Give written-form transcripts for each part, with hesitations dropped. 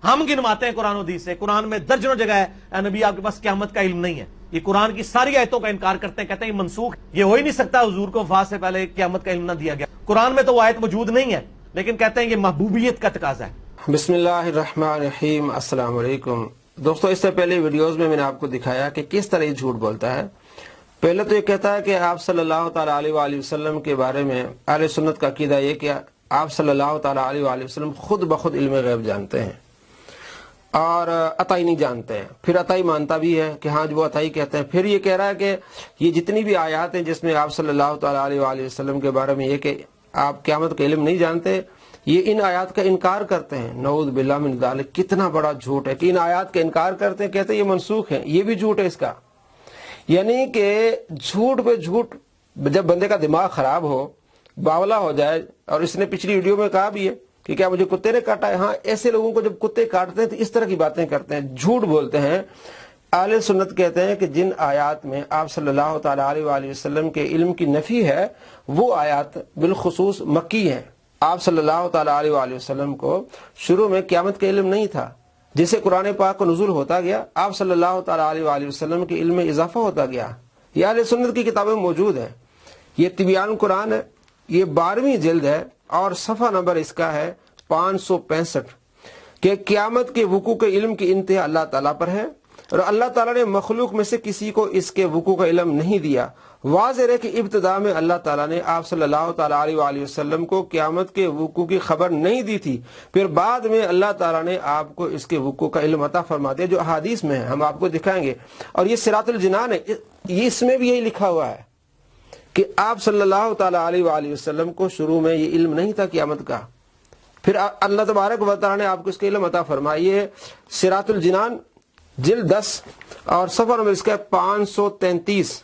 ہم گنواتے ہیں قرآن و حدیث سے، قرآن میں درجنوں جگہ ہے اے نبی آپ کے پاس قیامت کا علم نہیں ہے. یہ قرآن کی ساری آیتوں کا انکار کرتے ہیں، کہتے ہیں یہ منسوخ، یہ ہو ہی نہیں سکتا، حضور کو وفات سے پہلے قیامت کا علم نہ دیا گیا. قرآن میں تو وہ آیت موجود نہیں ہے، لیکن کہتے ہیں یہ محبوبیت کا تقاضا ہے. بسم اللہ الرحمن الرحیم. السلام علیکم دوستو. اس سے پہلے ویڈیوز میں نے آپ کو دکھایا کہ کس طرح یہ جھوٹ بولتا ہے. پہلے تو یہ کہتا ہے کہ آپ صلی اللہ تعالیٰ علیہ وآلہ وسلم کے بارے میں اہل سنت کا عقیدہ یہ کہ آپ صلی اللہ تعالیٰ علیہ وآلہ وسلم خود بخود علم غیب جانتے ہیں اور عطائی نہیں جانتے ہیں. پھر عطائی مانتا بھی ہے کہ ہاں جو عطائی کہتے ہیں. پھر یہ کہہ رہا ہے کہ یہ جتنی بھی آیات ہیں جس میں آپ صلی اللہ تعالیٰ علیہ وآلہ وسلم کے بارے میں یہ کہ آپ قیامت کا علم نہیں جانتے، یہ ان آیات کا انکار کرتے ہیں. نعوذ باللہ من ذالک. کتنا بڑا جھوٹ ہے کہ ان آیات کا انکار کرتے ہیں، کہتے ہیں یہ منسوخ ہیں. یہ بھی جھوٹ ہے اس کا. یعنی کہ جھوٹ پہ جھوٹ. جب بندے کا دماغ خراب ہو، باولا ہو جائے، اور اس نے پچھلی ویڈیو میں کہا بھی ہے کہ کیا مجھے کتے نے کاٹا ہے. ہاں، ایسے لوگوں کو جب کتے کاٹتے ہیں تو اس طرح کی باتیں کرتے ہیں، جھوٹ بولتے ہیں. اہل سنت کہتے ہیں کہ جن آیات میں آپ صلی اللہ تعالیٰ علیہ وآلہ وسلم کے علم کی نفی ہے وہ آیات بالخصوص مکی ہیں. آپ صلی اللہ تعالیٰ علیہ وآلہ وسلم کو شروع میں قیامت کا علم نہیں تھا. جسے قرآن پاک کو نزول ہوتا گیا، آپ صلی اللہ تعالیٰ علیہ وآلہ وسلم کے علم میں اضافہ ہوتا گیا. یہ اہل سنت کی کتابیں موجود ہیں. یہ طبیان قرآن ہے، یہ 12ویں جلد ہے اور صفحہ نمبر اس کا ہے 565 کہ قیامت کے وقوع کے علم کی انتہا اللہ تعالیٰ پر ہے اور اللہ تعالیٰ نے مخلوق میں سے کسی کو اس کے وقوع کا علم نہیں دیا. واضح ہے کہ ابتدا میں اللہ تعالیٰ نے آپ صلی اللہ تعالیٰ علیہ وآلہ وسلم کو قیامت کے وقوع کی خبر نہیں دی تھی. پھر بعد میں اللہ تعالیٰ نے آپ کو اس کے وقوع کا علم عطا فرما دیا، جو احادیث میں ہے، ہم آپ کو دکھائیں گے. اور یہ صراط الجنان ہے، اس میں بھی یہی لکھا ہوا ہے کہ آپ صلی اللہ تعالیٰ علیہ وآلہ وسلم کو شروع میں یہ علم نہیں تھا قیامت کا. پھر اللہ تبارک و تعالیٰ نے آپ کو اس کا علم عطا فرمایا. یہ صراط الجنان جلد 10 اور صفحہ نمبر اس کا 533.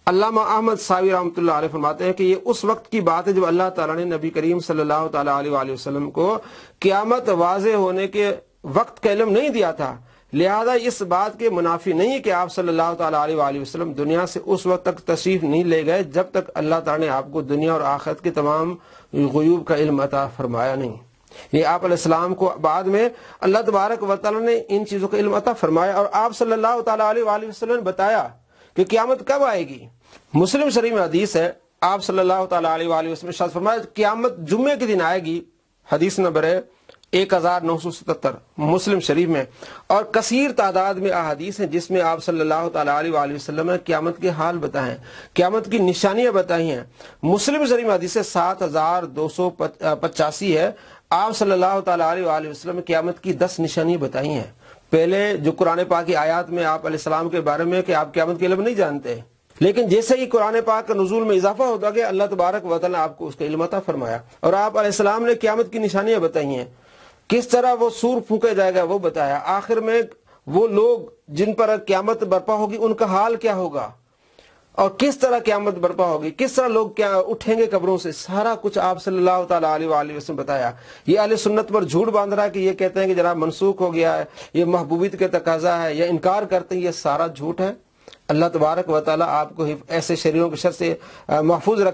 علامہ احمد صاوی رحمۃ اللہ علیہ فرماتے ہیں کہ یہ اس وقت کی بات ہے جب اللہ تعالیٰ نے نبی کریم صلی اللہ تعالیٰ علیہ وآلہ وسلم کو قیامت واضح ہونے کے وقت کا علم نہیں دیا تھا. لہذا اس بات کے منافی نہیں کہ آپ صلی اللہ تعالیٰ علیہ وآلہ وسلم دنیا سے اس وقت تک تشریف نہیں لے گئے جب تک اللہ تعالیٰ نے آپ کو دنیا اور آخرت کے تمام غیوب کا علم عطا فرمایا نہیں. یہ آپ علیہ السلام کو بعد میں اللہ تبارک و تعالیٰ نے ان چیزوں کا علم عطا فرمایا اور آپ صلی اللہ تعالیٰ علیہ وآلہ وسلم نے بتایا کہ قیامت کب آئے گی. مسلم شریف میں حدیث ہے، آپ صلی اللہ تعالیٰ علیہ وآلہ وسلم ارشاد فرمایا قیامت جمعے کے دن آئے گی. حدیث نمبر ہے 1977 مسلم شریف میں. اور کثیر تعداد میں احادیث ہیں جس میں آپ صلی اللہ تعالیٰ علیہ وآلہ وسلم نے قیامت کے حال بتائے ہیں، قیامت کی نشانیاں بتائی ہیں. مسلم شریف میں حدیث 7285 ہے. آپ صلی اللہ تعالیٰ علیہ وآلہ وسلم قیامت کی 10 نشانیاں بتائی ہیں. پہلے جو قرآن پاک کی آیات میں آپ علیہ السلام کے بارے میں کہ آپ قیامت کے علم نہیں جانتے، لیکن جیسے ہی قرآن پاک کا نزول میں اضافہ ہوتا گیا اللہ تبارک و تعالیٰ نے آپ کو اس کا علم عطا فرمایا اور آپ علیہ السلام نے قیامت کی نشانیاں بتائی ہیں. کس طرح وہ سور پھونکا جائے گا وہ بتایا. آخر میں وہ لوگ جن پر قیامت برپا ہوگی ان کا حال کیا ہوگا اور کس طرح قیامت برپا ہوگی، کس طرح لوگ کیا اٹھیں گے قبروں سے، سارا کچھ آپ صلی اللہ تعالیٰ علیہ وآلہ وسلم بتایا. یہ اہل سنت پر جھوٹ باندھ رہا ہے کہ یہ کہتے ہیں کہ جناب منسوخ ہو گیا ہے، یہ محبوبیت کے تقاضا ہے، یا انکار کرتے ہیں، یہ سارا جھوٹ ہے. اللہ تبارک و تعالیٰ آپ کو ایسے شریروں کے شر سے محفوظ رکھے.